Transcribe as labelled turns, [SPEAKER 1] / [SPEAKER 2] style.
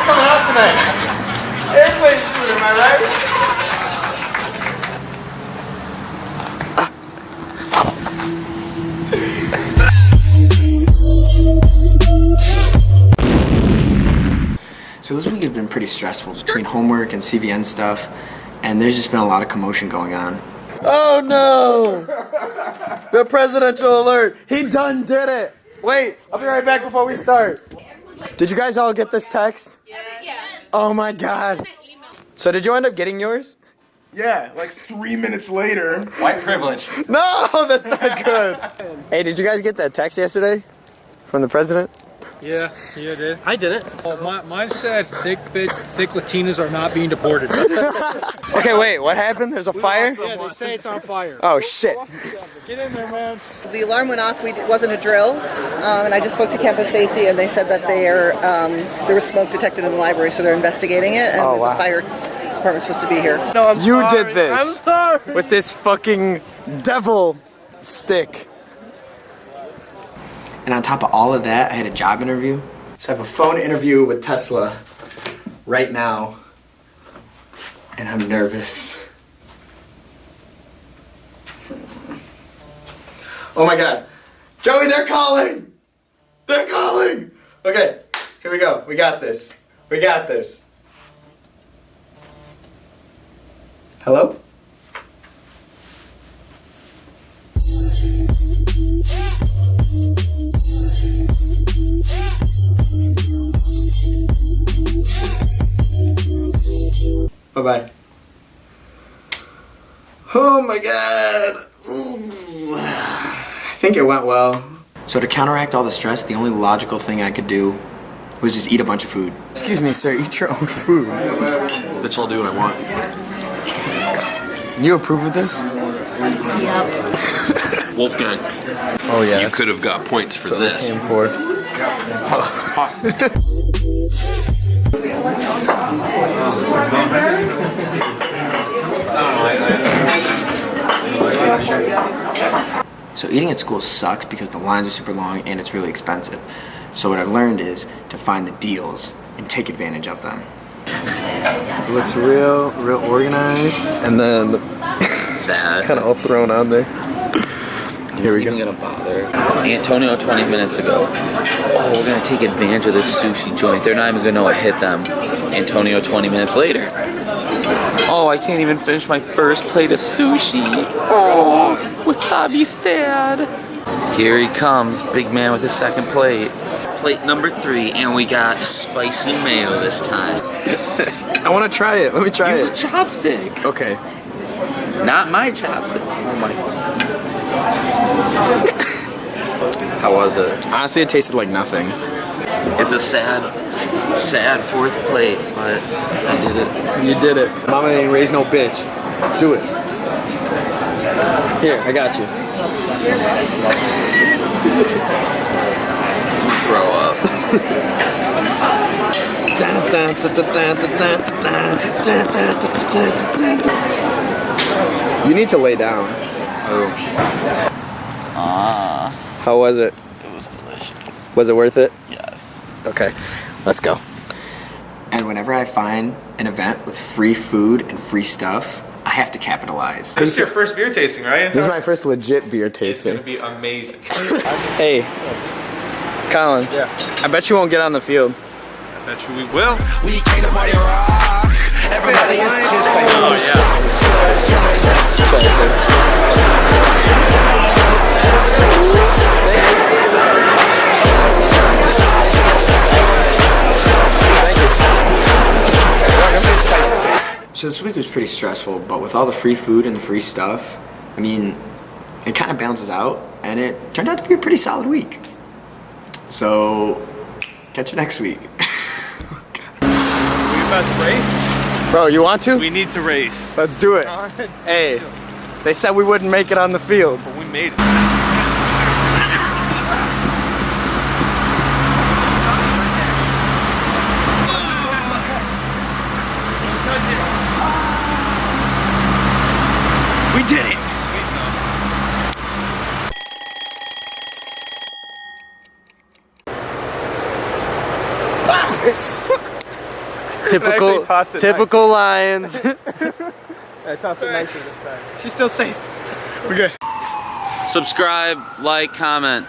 [SPEAKER 1] coming out tonight? Airplane food, am I right? So this week has been pretty stressful between homework and CVN stuff, and there's just been a lot of commotion going on. Oh no! The presidential alert! He done did it! Wait, I'll be right back before we start. Did you guys all get this text? Yeah. Oh my god. So did you end up getting yours?
[SPEAKER 2] Yeah, like 3 minutes later.
[SPEAKER 3] White privilege.
[SPEAKER 1] No, that's not good. Hey, did you guys get that text yesterday from the president?
[SPEAKER 4] Yeah, I did.
[SPEAKER 1] I didn't.
[SPEAKER 4] Oh, mine said thick Latinas are not being deported.
[SPEAKER 1] Okay, wait, what happened? There's a fire?
[SPEAKER 4] Yeah, they say it's on fire.
[SPEAKER 1] Oh shit.
[SPEAKER 4] Get in there, man.
[SPEAKER 5] The alarm went off. It wasn't a drill, and I just spoke to campus safety, and they said that there was smoke detected in the library, so they're investigating it, and
[SPEAKER 1] Oh, wow.
[SPEAKER 5] the fire department's supposed to be here.
[SPEAKER 4] No, I'm
[SPEAKER 1] You
[SPEAKER 4] sorry.
[SPEAKER 1] did this.
[SPEAKER 4] I'm sorry.
[SPEAKER 1] With this fucking devil stick. And on top of all of that, I had a job interview. So I have a phone interview with Tesla right now. And I'm nervous. Oh my god. Joey, they're calling! They're calling! Okay, here we go. We got this. We got this. Hello? Bye-bye. Oh my god. Ooh. I think it went well. So to counteract all the stress, the only logical thing I could do was just eat a bunch of food. Excuse me, sir, eat your own food.
[SPEAKER 3] Bitch, I'll do what I want.
[SPEAKER 1] You approve of this?
[SPEAKER 3] Wolfgang.
[SPEAKER 1] Oh yeah.
[SPEAKER 3] You could have got points for this.
[SPEAKER 1] Came for. So eating at school sucks because the lines are super long and it's really expensive. So what I've learned is to find the deals and take advantage of them. Looks real organized, and then
[SPEAKER 3] That.
[SPEAKER 1] kind of all thrown on there. Here we go.
[SPEAKER 3] I'm gonna bother. Antonio 20 minutes ago. Oh, we're gonna take advantage of this sushi joint. They're not even gonna know what hit them. Antonio 20 minutes later. Oh, I can't even finish my first plate of sushi. Oh, wasabi sad. Here he comes, big man with his second plate. Plate number 3, and we got spicy mayo this time.
[SPEAKER 1] I want to try it. Let me try
[SPEAKER 3] Use a
[SPEAKER 1] it.
[SPEAKER 3] chopstick.
[SPEAKER 1] Okay.
[SPEAKER 3] Not my chopstick. Oh my. How was it?
[SPEAKER 1] Honestly, it tasted like nothing.
[SPEAKER 3] It's a sad 4th plate, but I did it.
[SPEAKER 1] You did it. Mama ain't raised no bitch. Do it. Here, I got you.
[SPEAKER 3] Throw up.
[SPEAKER 1] You need to lay down.
[SPEAKER 3] Oh.
[SPEAKER 1] How was it?
[SPEAKER 3] It was delicious.
[SPEAKER 1] Was it worth it?
[SPEAKER 3] Yes.
[SPEAKER 1] Okay, let's go. And whenever I find an event with free food and free stuff, I have to capitalize.
[SPEAKER 6] This is your first beer tasting, right?
[SPEAKER 1] This is my first legit beer
[SPEAKER 6] It's
[SPEAKER 1] tasting.
[SPEAKER 6] gonna be amazing.
[SPEAKER 1] Hey, Colin.
[SPEAKER 6] Yeah.
[SPEAKER 1] I bet you won't get on the field.
[SPEAKER 6] I bet you we will.
[SPEAKER 7] We came to party rock. Everybody is
[SPEAKER 1] So this week was pretty stressful, but with all the free food and the free stuff, I mean, it kind of balances out, and it turned out to be a pretty solid week. So, catch you next week.
[SPEAKER 6] We about to race?
[SPEAKER 1] Bro, you want to?
[SPEAKER 6] We need to race.
[SPEAKER 1] Let's do it. Hey, they said we wouldn't make it on the field.
[SPEAKER 6] But we made it.
[SPEAKER 1] We did it!
[SPEAKER 6] actually tossed it
[SPEAKER 1] typical Lions.
[SPEAKER 4] I tossed it nicely this time.
[SPEAKER 1] She's still safe. We're good.
[SPEAKER 3] Subscribe, like, comment.